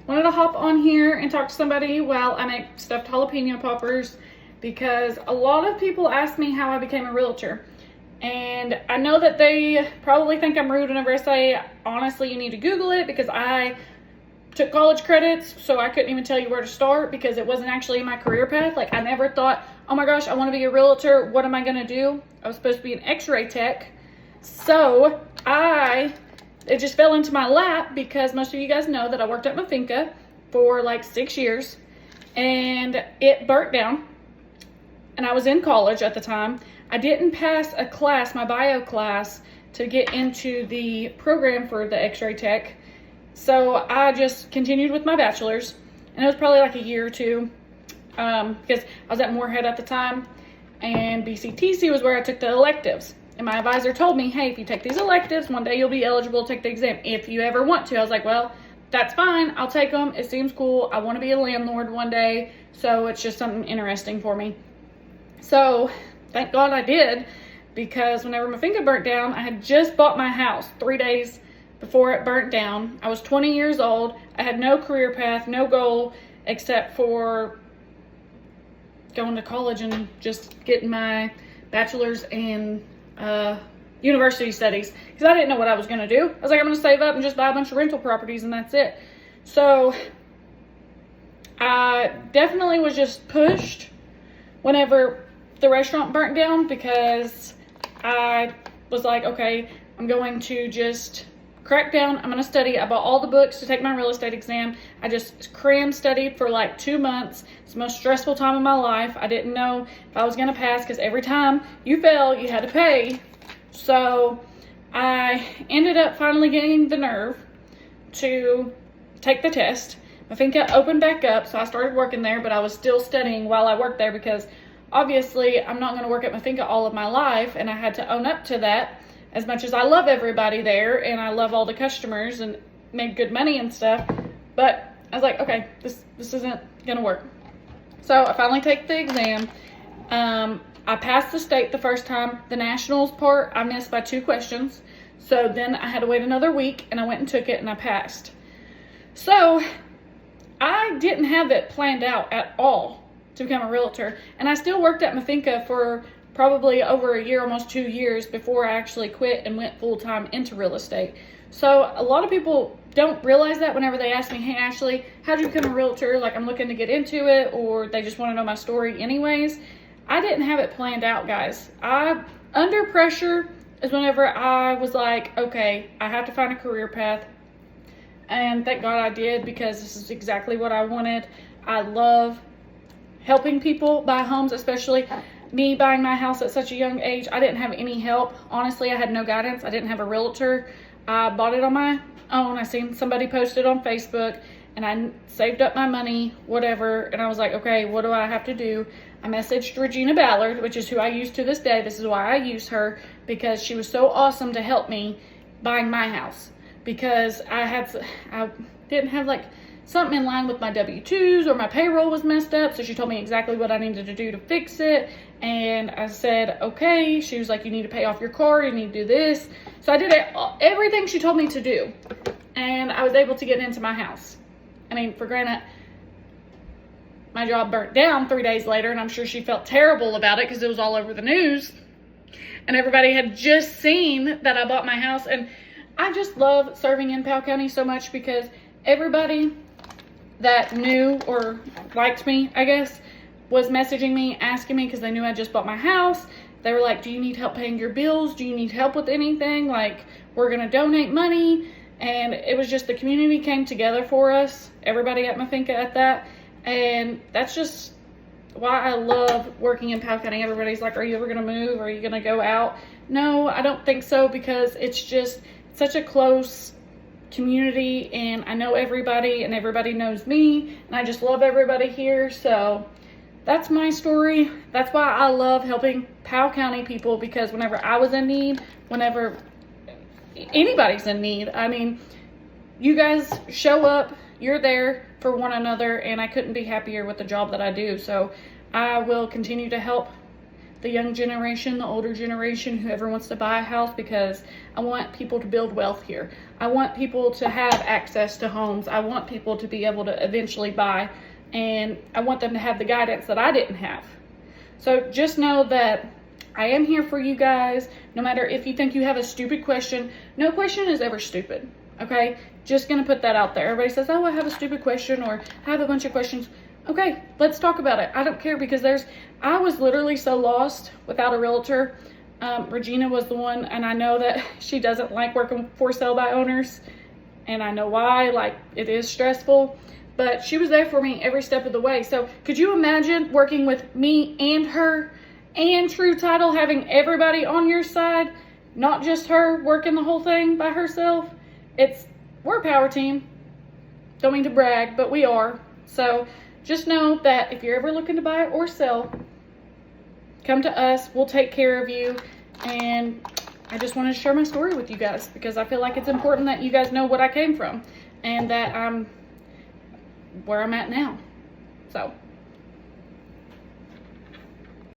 wanted to hop on here and talk to somebody while I make stuffed jalapeno poppers, because a lot of people ask me how I became a realtor. And I know that they probably think I'm rude whenever I say, honestly, you need to Google it, because I took college credits, so I couldn't even tell you where to start because it wasn't actually in my career path. Like, I never thought, oh my gosh, I want to be a realtor. What am I going to do? I was supposed to be an x-ray tech. So it just fell into my lap because most of you guys know that I worked at Mi Finca for like 6 years and it burnt down. And I was in college at the time. I didn't pass a class, my bio class, to get into the program for the x-ray tech. So I just continued with my bachelor's, and it was probably like a year or two because I was at Moorhead at the time, and BCTC was where I took the electives. And my advisor told me, hey, if you take these electives, one day you'll be eligible to take the exam if you ever want to. I was like, well, that's fine. I'll take them. It seems cool. I want to be a landlord one day, so it's just something interesting for me. So thank God I did, because whenever Mi Finca burnt down, I had just bought my house 3 days before it burnt down. I was 20 years old. I had no career path, no goal, except for going to college and just getting my bachelor's in university studies, because I didn't know what I was going to do. I was like, I'm going to save up and just buy a bunch of rental properties and that's it. So I definitely was just pushed whenever the restaurant burnt down, because I was like, okay, I'm going to just crack down. I'm going to study. I bought all the books to take my real estate exam. I just cram studied for like 2 months. It's the most stressful time of my life. I didn't know if I was going to pass, because every time you fail, you had to pay. So I ended up finally getting the nerve to take the test. Mi Finca opened back up, so I started working there, but I was still studying while I worked there, because obviously I'm not going to work at Mi Finca all of my life, and I had to own up to that. As much as I love everybody there and I love all the customers and made good money and stuff, but I was like, okay, this isn't gonna work. So I finally take the exam. I passed the state the first time. The nationals part I missed by 2 questions, so then I had to wait another week, and I went and took it and I passed. So I didn't have it planned out at all to become a realtor, and I still worked at Mi Finca for probably over a year, almost 2 years, before I actually quit and went full-time into real estate. So a lot of people don't realize that whenever they ask me, hey Ashley, how'd you become a realtor? Like, I'm looking to get into it, or they just want to know my story anyways. I didn't have it planned out, guys. Under pressure is whenever I was like, okay, I have to find a career path. And thank God I did, because this is exactly what I wanted. I love helping people buy homes, especially me buying my house at such a young age. I didn't have any help. Honestly, I had no guidance. I didn't have a realtor. I bought it on my own. I seen somebody post it on Facebook, and I saved up my money, whatever. And I was like, okay, what do I have to do? I messaged Regina Ballard, which is who I use to this day. This is why I use her, because she was so awesome to help me buying my house, because I didn't have like something in line with my W-2s, or my payroll was messed up. So she told me exactly what I needed to do to fix it. And I said, okay. She was like, you need to pay off your car. You need to do this. So I did everything she told me to do. And I was able to get into my house. I mean, for granted, my job burnt down 3 days later, and I'm sure she felt terrible about it because it was all over the news. And everybody had just seen that I bought my house. And I just love serving in Powell County so much, because everybody that knew or liked me, I guess, was messaging me, asking me, because they knew I just bought my house. They were like, do you need help paying your bills? Do you need help with anything? Like, we're going to donate money. And it was just, the community came together for us, everybody at Mi Finca at that. And that's just why I love working in Powell County. Everybody's like, are you ever going to move? Are you going to go out? No, I don't think so, because it's just such a close community, and I know everybody, and everybody knows me, and I just love everybody here. So that's my story. That's why I love helping Powell County people, because whenever I was in need, whenever anybody's in need, I mean, you guys show up, you're there for one another, and I couldn't be happier with the job that I do. So I will continue to help the young generation, the older generation, whoever wants to buy a house, because I want people to build wealth here. I want people to have access to homes. I want people to be able to eventually buy, and I want them to have the guidance that I didn't have. So just know that I am here for you guys. No matter if you think you have a stupid question, no question is ever stupid, okay? Just gonna put that out there. Everybody says, oh, I have a stupid question, or I have a bunch of questions. Okay, let's talk about it. I don't care, because I was literally so lost without a realtor. Regina was the one, and I know that she doesn't like working for sale by owners, and I know why. Like, it is stressful, but she was there for me every step of the way. So could you imagine working with me and her and True Title, having everybody on your side, not just her working the whole thing by herself? We're a power team. Don't mean to brag, but we are. So just know that if you're ever looking to buy or sell, come to us. We'll take care of you. And I just wanted to share my story with you guys, because I feel like it's important that you guys know what I came from and that I'm where I'm at now. So